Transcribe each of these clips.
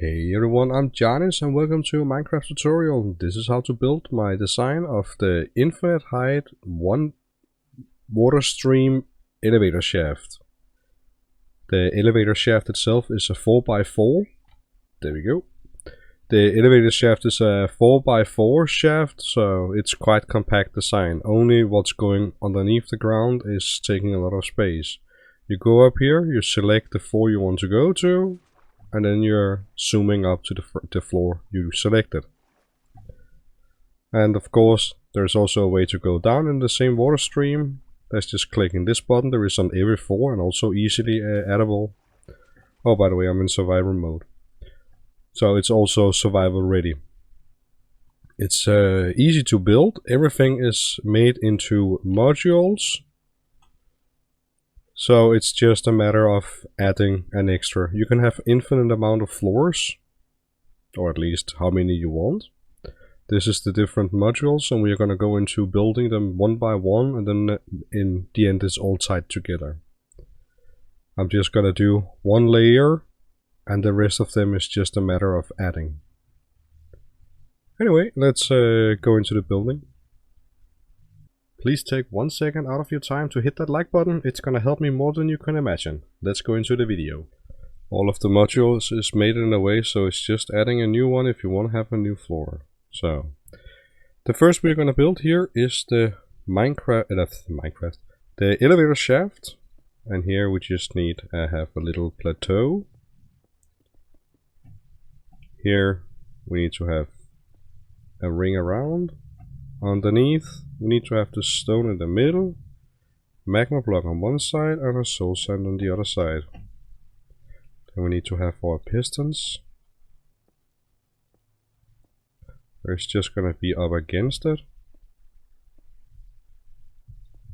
Hey everyone, I'm Djarnis and welcome to a Minecraft tutorial. This is how to build my design of the infinite height one water stream elevator shaft. The elevator shaft itself is a 4x4. There we go. The elevator shaft is a 4x4 shaft, so it's quite compact design. Only what's going underneath the ground is taking a lot of space. You go up here, you select the floor you want to go to, and then you're zooming up to the floor you selected. And of course, there's also a way to go down in the same water stream. That's just clicking this button. There is on every floor and also easily addable. Oh, by the way, I'm in survival mode. So it's also survival ready. It's easy to build. Everything is made into modules. So it's just a matter of adding an extra. You can have infinite amount of floors, or at least how many you want. This is the different modules, and we're going to go into building them one by one, and then in the end it's all tied together. I'm just going to do one layer, and the rest of them is just a matter of adding. Anyway, let's go into the building. Please take 1 second out of your time to hit that like button. It's gonna help me more than you can imagine. Let's go into the video. All of the modules is made in a way, so it's just adding a new one if you want to have a new floor. So, the first we're gonna build here is the the elevator shaft. And here we just need to have a little plateau. Here we need to have a ring around. Underneath, we need to have the stone in the middle, magma block on one side and a soul sand on the other side. Then we need to have our pistons. It's just gonna be up against it.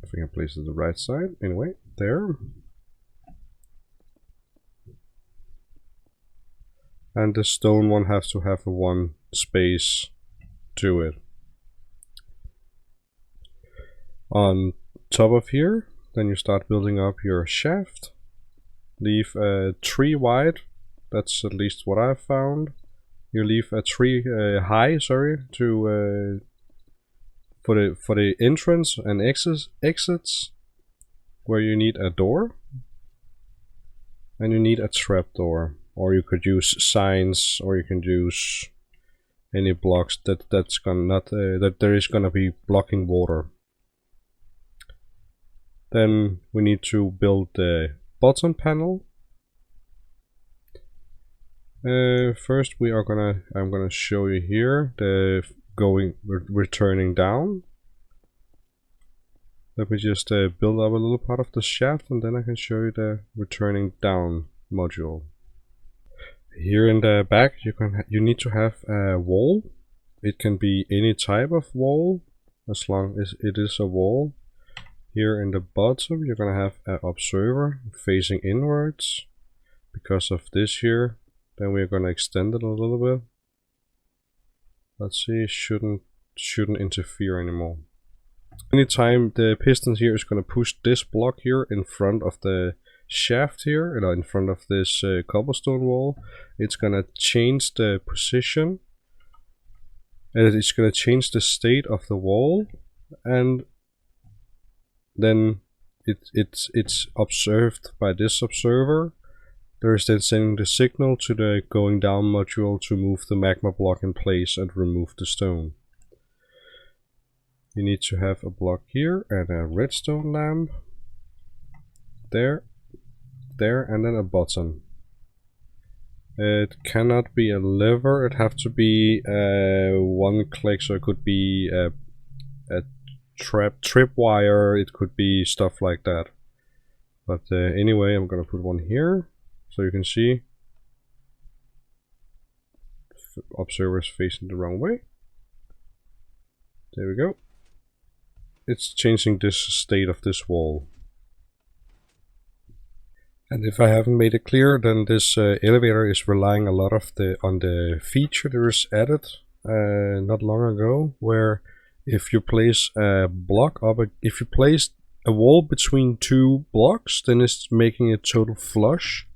I think I placed it the right side. Anyway, there. And the stone one has to have a one space to it. On top of here, then you start building up your shaft. Leave a tree wide. That's at least what I've found. You leave a tree high, to for the entrance and exits, where you need a door, and you need a trap door, or you could use signs, or you can use any blocks that's gonna not that there is gonna be blocking water. Then we need to build the bottom panel. First I'm gonna show you here the returning down. Let me just build up a little part of the shaft, and then I can show you the returning down module. Here in the back you need to have a wall. It can be any type of wall as long as it is a wall. Here in the bottom you're gonna have an observer facing inwards. Because of this here, then we're gonna extend it a little bit. Let's see, shouldn't interfere anymore. Anytime the piston here is gonna push this block here in front of the shaft here, in front of this cobblestone wall, it's gonna change the position, and it's gonna change the state of the wall, and then it's observed by this observer. There is then sending the signal to the going down module to move the magma block in place and remove the stone. You need to have a block here and a redstone lamp. There, and then a button. It cannot be a lever, it have to be one click, so it could be a tripwire, it could be stuff like that. But anyway, I'm gonna put one here so you can see observers facing the wrong way. There we go. It's changing this state of this wall. And if I haven't made it clear, then this elevator is relying a lot on the feature that was added not long ago, where if you place a block up, if you place a wall between two blocks, then it's making it total flush.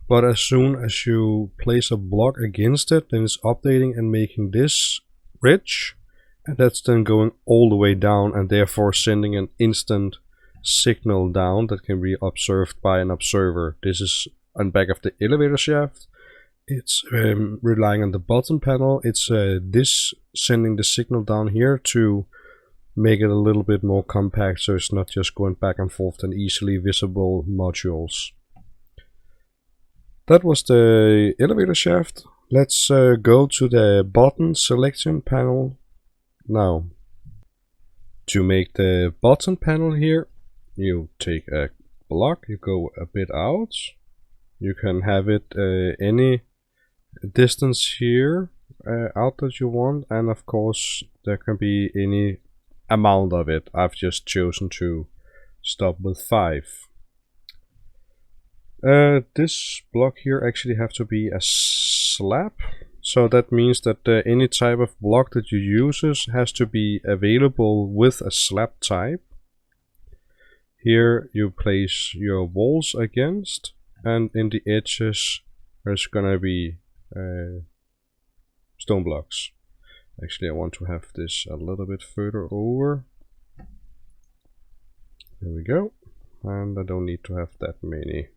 But as soon as you place a block against it, then it's updating and making this rich, and that's then going all the way down and therefore sending an instant signal down that can be observed by an observer. This is on back of the elevator shaft. It's relying on the bottom panel. It's this sending the signal down here to make it a little bit more compact, so it's not just going back and forth and easily visible modules. That was the elevator shaft. Let's go to the button selection panel now. To make the button panel here, you take a block, you go a bit out. You can have it any distance here out that you want, and of course there can be any amount of it. I've just chosen to stop with 5. This block here actually have to be a slab, so that means that any type of block that you use has to be available with a slab type. Here you place your walls against, and in the edges there's gonna be stone blocks. Actually, I want to have this a little bit further over. There we go. And I don't need to have that many.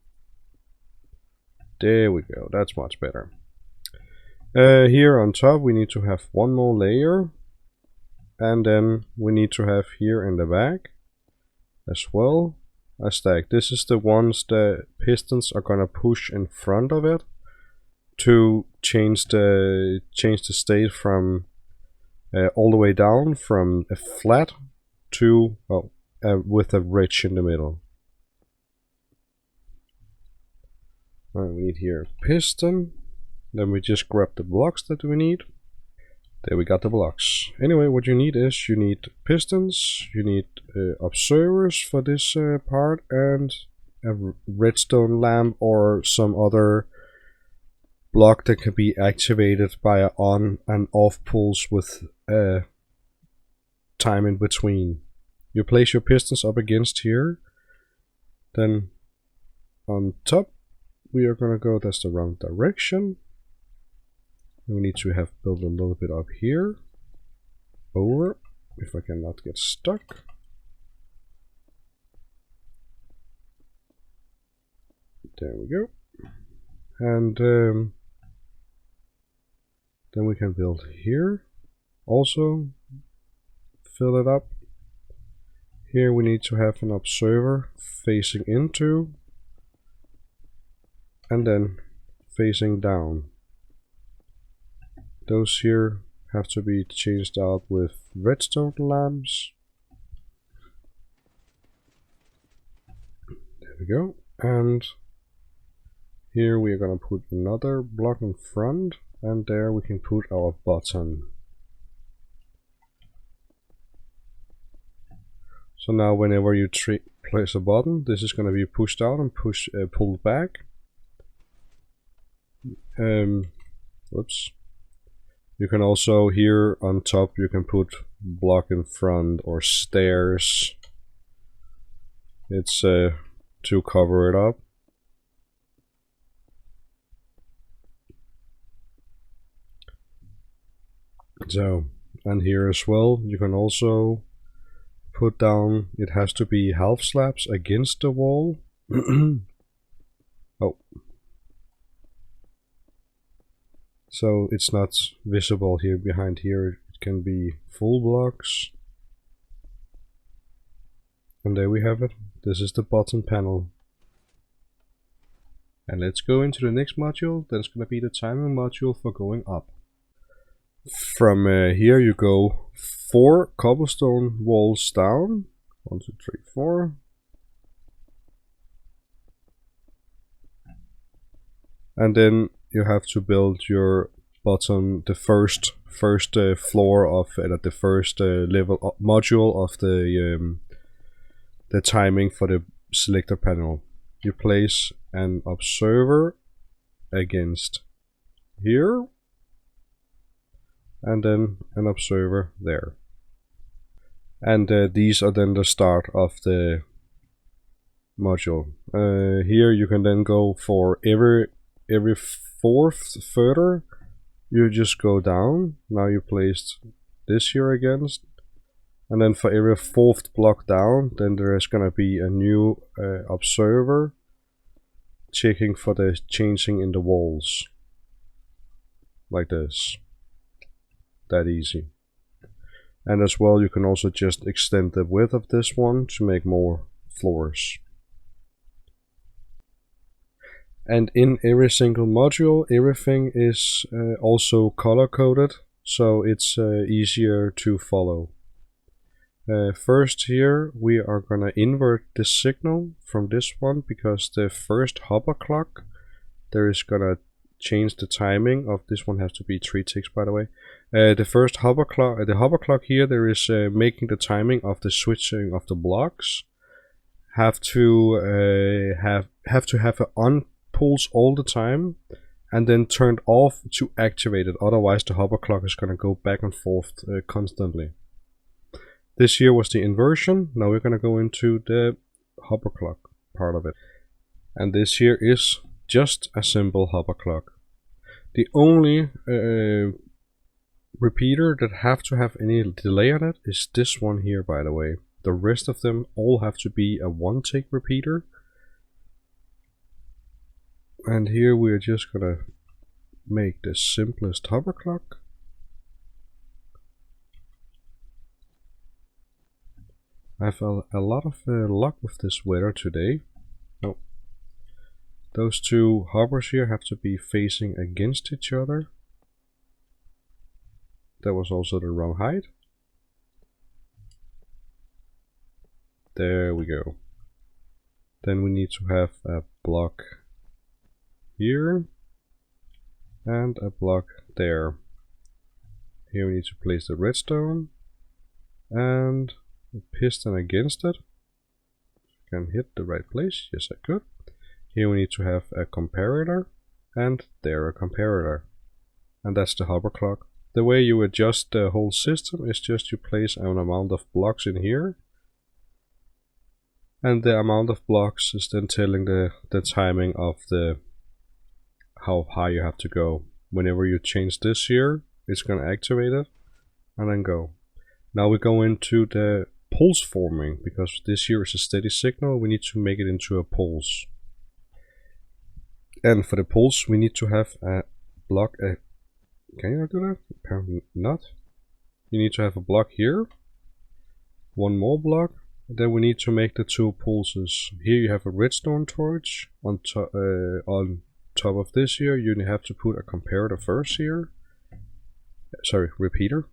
There we go, that's much better. Here on top we need to have one more layer, and then we need to have here in the back as well a stack. This is the ones the pistons are gonna push in front of it to change the state from all the way down from a flat to with a ridge in the middle. Alright, we need here a piston. Then we just grab the blocks that we need. There we got the blocks. Anyway, what you need is you need pistons, you need observers for this part, and a redstone lamp or some other block that can be activated by on and off pulls with time in between. You place your pistons up against here. Then on top we are gonna go, that's the wrong direction. And we need to have built a little bit up here. Over, if I cannot get stuck. There we go. And then we can build here. Also fill it up. Here we need to have an observer facing into, and then facing down. Those here have to be changed out with redstone lamps. There we go. And here we are gonna put another block in front, and there we can put our button. So now whenever you place a button, this is gonna be pushed out and pulled back. Whoops. You can also here on top you can put block in front or stairs. It's to cover it up. So, and here as well you can also put down, it has to be half slabs against the wall. Oh. So it's not visible here behind here, it can be full blocks. And there we have it. This is the bottom panel. And let's go into the next module. That's going to be the timing module for going up. From here you go 4 cobblestone walls down. 1, 2, 3, 4. And then you have to build your bottom, the first floor of the first level module of the timing for the selector panel. You place an observer against here, and then an observer there. And these are then the start of the module. Here you can then go for every every fourth further, you just go down. Now you placed this here against, and then for every fourth block down, then there is gonna be a new observer checking for the changing in the walls, like this. That easy. And as well, you can also just extend the width of this one to make more floors. And in every single module, everything is also color coded, so it's easier to follow. First here, we are gonna invert the signal from this one, because the first hover clock, there is gonna change the timing of this one. Has to be 3 ticks, by the way. The first hover clock, the hover clock here, there is making the timing of the switching of the blocks. Have to have an on pulse all the time, and then turned off to activate it. Otherwise, the hover clock is gonna go back and forth constantly. This here was the inversion. Now we're gonna go into the hover clock part of it, and this here is just a simple hover clock. The only repeater that have to have any delay on it is this one here, by the way. The rest of them all have to be a 1 tick repeater. And here we're just gonna make the simplest hover clock. I have a lot of luck with this weather today. Oh. Those two hovers here have to be facing against each other. That was also the wrong height. There we go. Then we need to have a block here and a block there. Here we need to place the redstone and a piston against it. Can hit the right place. Yes, I could. Here we need to have a comparator, and there a comparator. And that's the hover clock. The way you adjust the whole system is just you place an amount of blocks in here, and the amount of blocks is then telling the timing of how high you have to go. Whenever you change this here, it's gonna activate it and then go. Now we go into the pulse forming, because this here is a steady signal. We need to make it into a pulse. And for the pulse, we need to have a block. Can you not do that? Apparently not. You need to have a block here, one more block. Then we need to make the two pulses. Here you have a redstone torch on top of this here. You have to put a comparator first here. Sorry, repeater.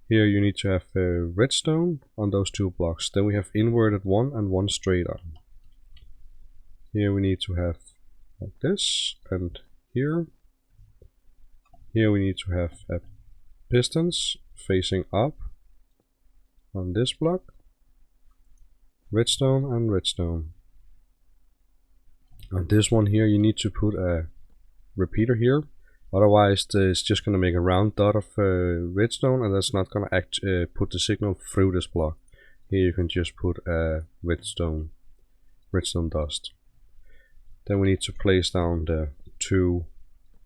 Here you need to have a redstone on those two blocks. Then we have inverted one and one straight on. Here we need to have like this, and here. Here we need to have pistons facing up on this block. Redstone and redstone. On this one here you need to put a repeater here. Otherwise it's just going to make a round dot of redstone, and that's not going to put the signal through this block. Here you can just put a redstone dust. Then we need to place down the two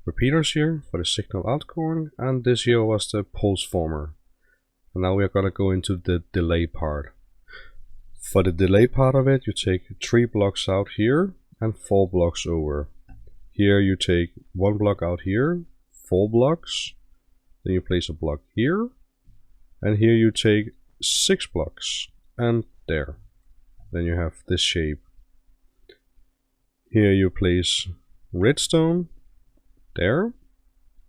repeaters here for the signal outgoing, and this here was the pulse former. And now we are going to go into the delay part. For the delay part of it, you take 3 blocks out here and 4 blocks over. Here you take 1 block out here, 4 blocks, then you place a block here, and here you take 6 blocks, and there. Then you have this shape. Here you place redstone there,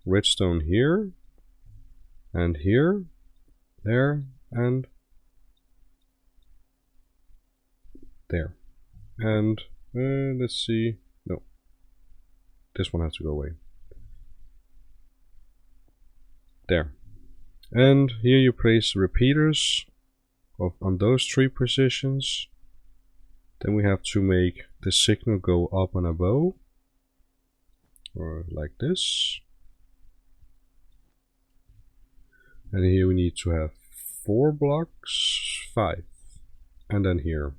redstone here, and here, there, and there. And let's see, no, this one has to go away. There. And here you place repeaters on those 3 positions. Then we have to make the signal go up and above, or like this. And here we need to have 4 blocks, 5, and then here.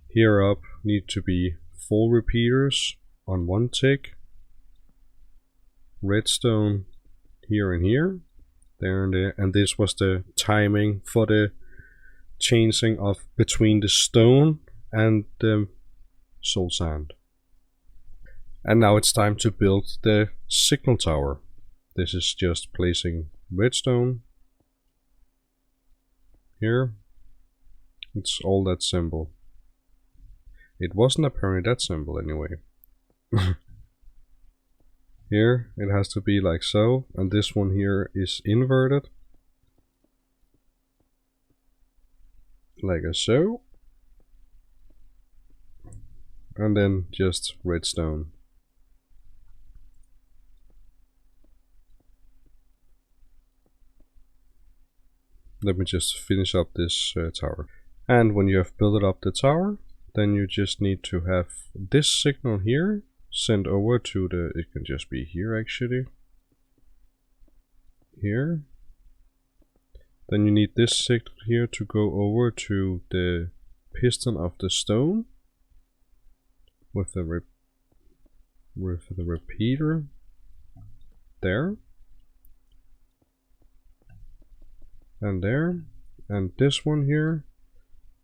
Here up need to be 4 repeaters on 1 tick, redstone here and here, there and there, and this was the timing for the changing of between the stone and the soul sand. And now it's time to build the signal tower. This is just placing redstone here. It's all that simple. It wasn't apparently that simple anyway. Here it has to be like so, and this one here is inverted. Like so. And then just redstone. Let me just finish up this tower. And when you have built up the tower, then you just need to have this signal here sent over to the, it can just be here actually. Here. Then you need this signal here to go over to the piston of the stone with the repeater there. And there. And this one here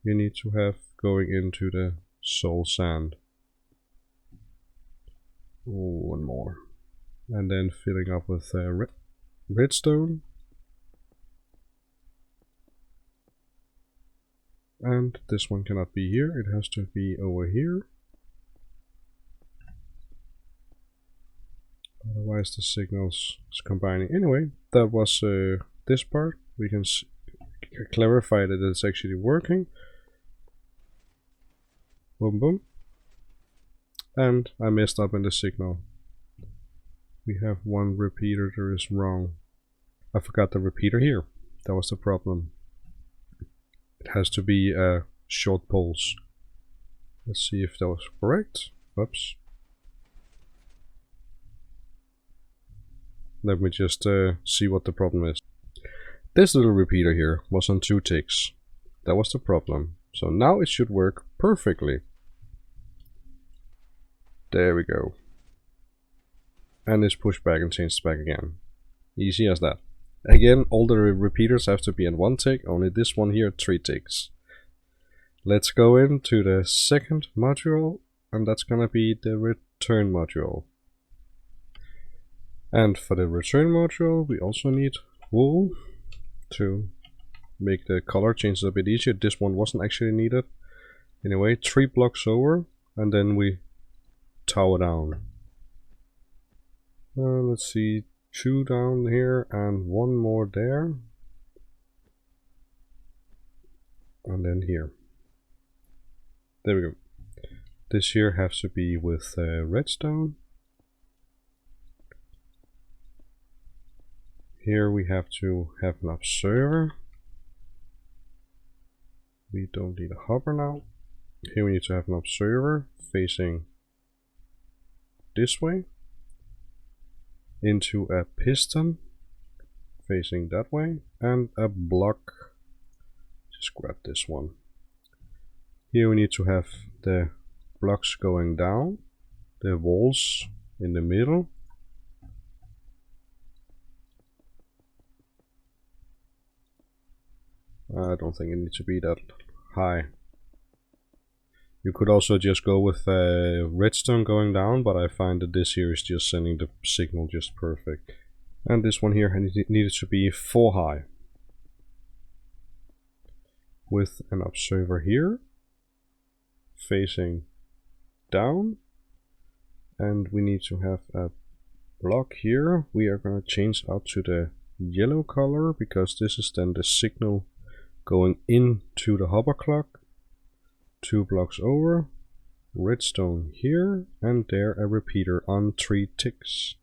you need to have going into the soul sand. One more. And then filling up with redstone. And this one cannot be here, it has to be over here. Otherwise the signals is combining. Anyway, that was this part. We can clarify that it's actually working. Boom boom. And I messed up in the signal. We have one repeater that is wrong. I forgot the repeater here. That was the problem. It has to be short poles. Let's see if that was correct. Oops. Let me just see what the problem is. This little repeater here was on 2 ticks. That was the problem. So now it should work perfectly. There we go. And it's pushed back and changed back again. Easy as that. Again, all the repeaters have to be in 1 tick, only this one here 3 ticks. Let's go into the second module, and that's gonna be the return module. And for the return module, we also need wool to make the color changes a bit easier. This one wasn't actually needed. Anyway, 3 blocks over, and then we tower down. Let's see, 2 down here and 1 more there. And then here. There we go. This here has to be with redstone. Here we have to have an observer. We don't need a hopper now. Here we need to have an observer facing this way into a piston facing that way and a block. Just grab this one. Here we need to have the blocks going down, the walls in the middle. I don't think it needs to be that high. You could also just go with redstone going down, but I find that this here is just sending the signal just perfect. And this one here needed to be 4 high. With an observer here, facing down. And we need to have a block here. We are going to change out to the yellow color, because this is then the signal going into the hopper clock. 2 blocks over, redstone here, and there a repeater on 3 ticks.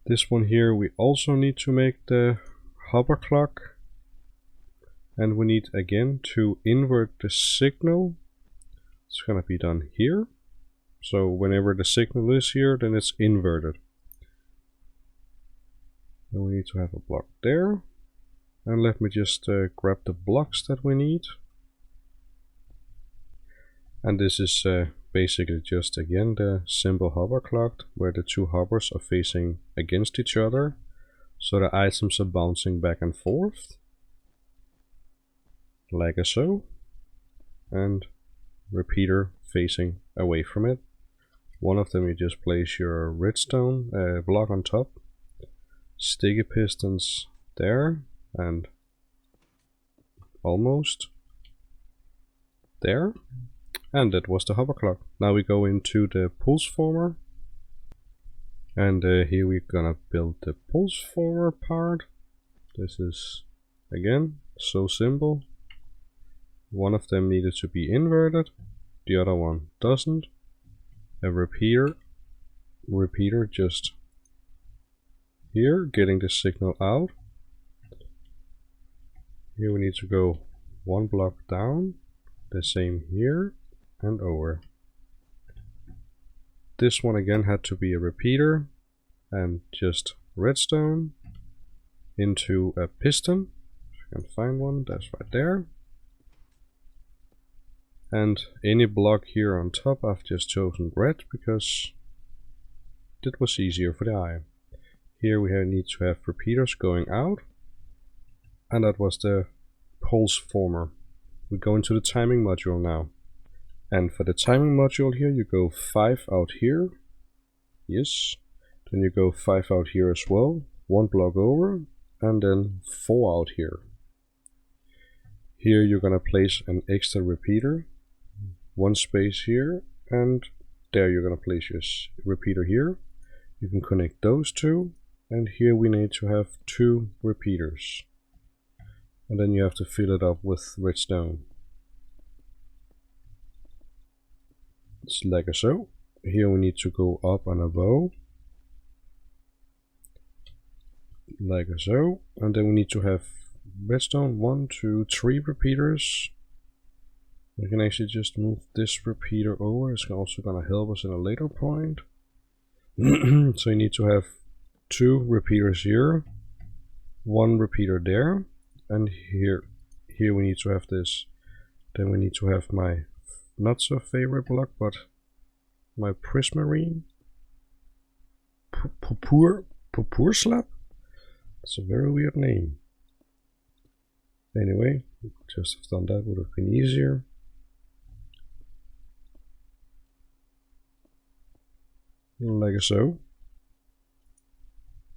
This one here we also need to make the hopper clock, and we need again to invert the signal. It's gonna be done here. So whenever the signal is here, then it's inverted. And we need to have a block there. And let me just grab the blocks that we need. And this is basically just again the simple hover clock where the two hovers are facing against each other, so the items are bouncing back and forth, like so, and repeater facing away from it. One of them you just place your redstone block on top, sticky pistons there, and almost there. And that was the hover clock. Now we go into the pulse former. And here we're gonna build the pulse former part. This is, again, so simple. One of them needed to be inverted. The other one doesn't. A repeater just here, getting the signal out. Here we need to go one block down. The same here. And over. This one again had to be a repeater and just redstone into a piston. If you can find one, that's right there. And any block here on top I've just chosen red because it was easier for the eye. Here we need to have repeaters going out, and that was the pulse former. We go into the timing module now. And for the timing module here, you go 5 out here. Yes. Then you go 5 out here as well. 1 block over. And then 4 out here. Here you're gonna place an extra repeater. 1 space here. And there you're gonna place your repeater here. You can connect those two. And here we need to have 2 repeaters. And then you have to fill it up with redstone. It's like so. Here we need to go up and above, like so, and then we need to have redstone 1, 2, 3 repeaters. We can actually just move this repeater over. It's also gonna help us in a later point. So you need to have 2 repeaters here, 1 repeater there, and here we need to have this. Then we need to have my not so favorite block, but my prismarine purpur slab. That's a very weird name. Anyway, just have done that, would have been easier. Like so.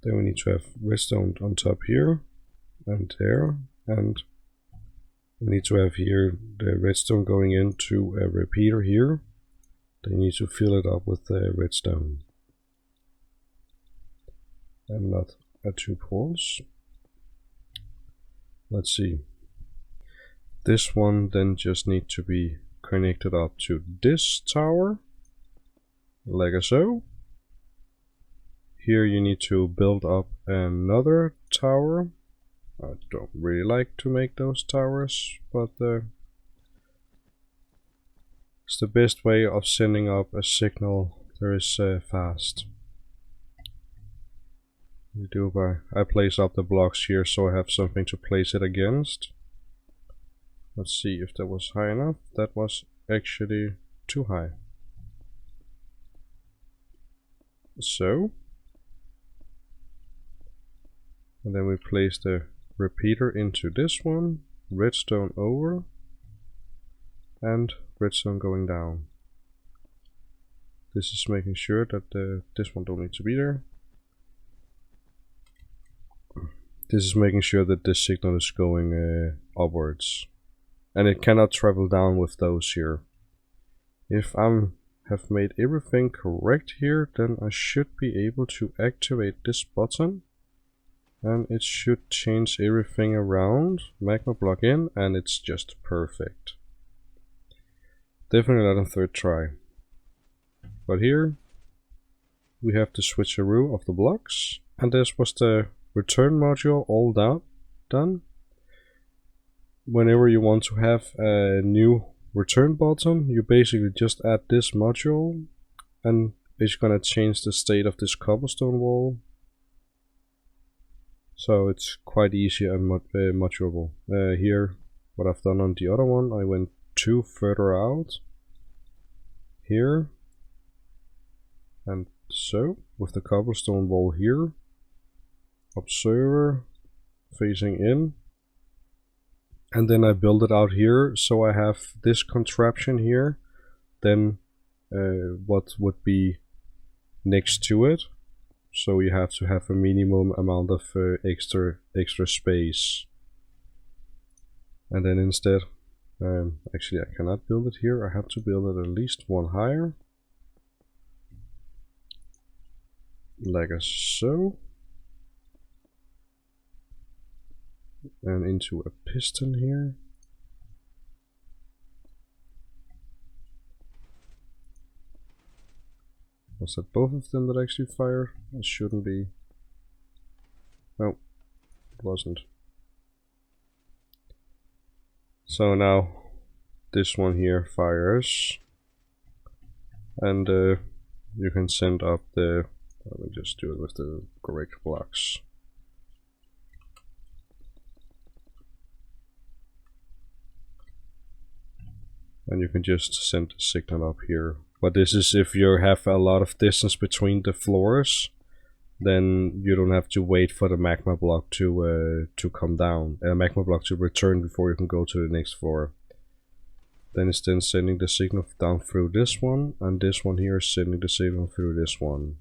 Then we need to have redstone on top here and there, and we need to have here the redstone going into a repeater here. Then you need to fill it up with the redstone. And not at 2 poles. Let's see. This one then just need to be connected up to this tower. Like so. Here you need to build up another tower. I don't really like to make those towers, but it's the best way of sending up a signal there is fast. I place up the blocks here so I have something to place it against. Let's see if that was high enough. That was actually too high. So. And then we place the repeater into this one, redstone over, and redstone going down. This is making sure that this one don't need to be there. This is making sure that this signal is going upwards, and it cannot travel down with those here. If I have made everything correct here, then I should be able to activate this button. And it should change everything around, magma block in, and it's just perfect. Definitely not a 3rd try. But here we have the switcheroo of the blocks, and this was the return module all done. Whenever you want to have a new return button, you basically just add this module, and it's gonna change the state of this cobblestone wall. So it's quite easy and modulable. Here, what I've done on the other one, I went 2 further out. here, and so, with the cobblestone wall here, observer facing in, and then I build it out here, so I have this contraption here, then what would be next to it, so you have to have a minimum amount of extra space. And then instead, actually I cannot build it here, I have to build it at least one higher, like so, and into a piston here. Was that both of them that actually fired? It shouldn't be. No, it wasn't. So now this one here fires, and you can send up the, let me just do it with the correct blocks. And you can just send the signal up here. But this is if you have a lot of distance between the floors, then you don't have to wait for the magma block to come down, magma block to return before you can go to the next floor. Then it's then sending the signal down through this one, and this one here is sending the signal through this one.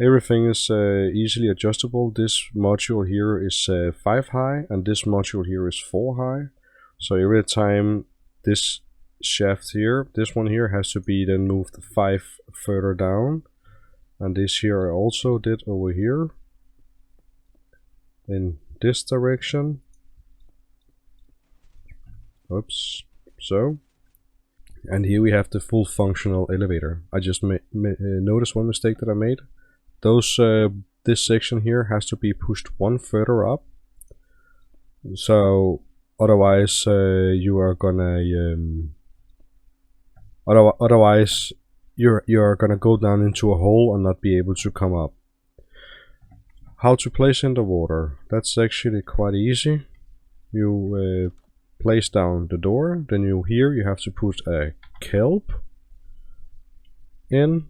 Everything is easily adjustable. This module here is 5 high, and this module here is 4 high. So every time this shaft here, this one here has to be then moved 5 further down, and this here I also did over here in this direction. Oops, so, and here we have the full functional elevator. I just noticed one mistake that I made. Those this section here has to be pushed one further up, so otherwise you are gonna otherwise you're gonna go down into a hole and not be able to come up. How to place in the water? That's actually quite easy. You place down the door, then you have to put a kelp in.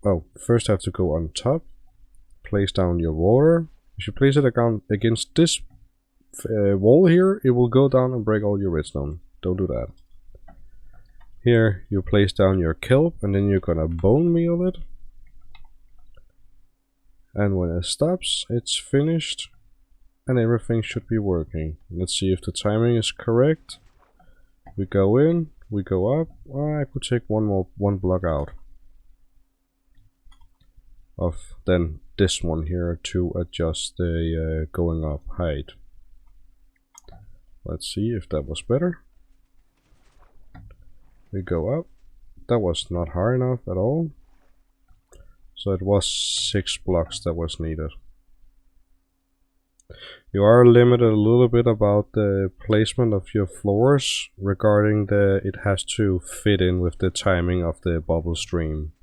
Oh, first have to go on top, place down your water. If you place it against this wall here, it will go down and break all your redstone. Don't do that. Here you place down your kelp, and then you're gonna bone meal it. And when it stops, it's finished, and everything should be working. Let's see if the timing is correct. We go in, we go up. I could take one block out of then this one here to adjust the going up height. Let's see if that was better. We go up. That was not high enough at all. So it was 6 blocks that was needed. You are limited a little bit about the placement of your floors regarding it has to fit in with the timing of the bubble stream.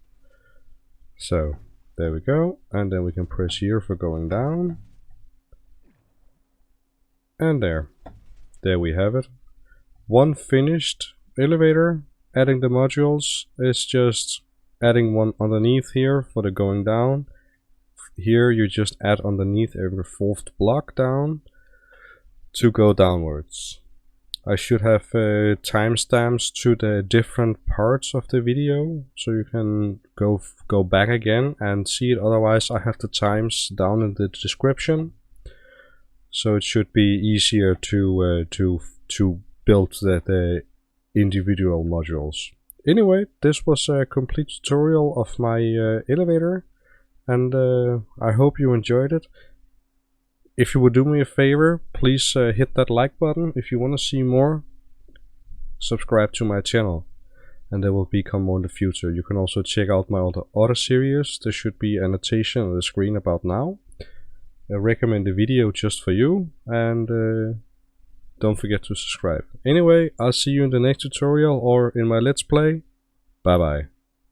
So there we go, and then we can press here for going down. And there we have it. One finished elevator. Adding the modules is just adding one underneath here for the going down. Here you just add underneath every 4th block down to go downwards. I should have timestamps to the different parts of the video, so you can go back again and see it. Otherwise I have the times down in the description, so it should be easier to build the individual modules. Anyway, this was a complete tutorial of my elevator, and I hope you enjoyed it. If you would do me a favor, please hit that like button. If you want to see more, subscribe to my channel, and there will become more in the future. You can also check out my other series. There should be an annotation on the screen about now. I recommend the video just for you, and don't forget to subscribe. Anyway, I'll see you in the next tutorial or in my Let's Play. Bye bye.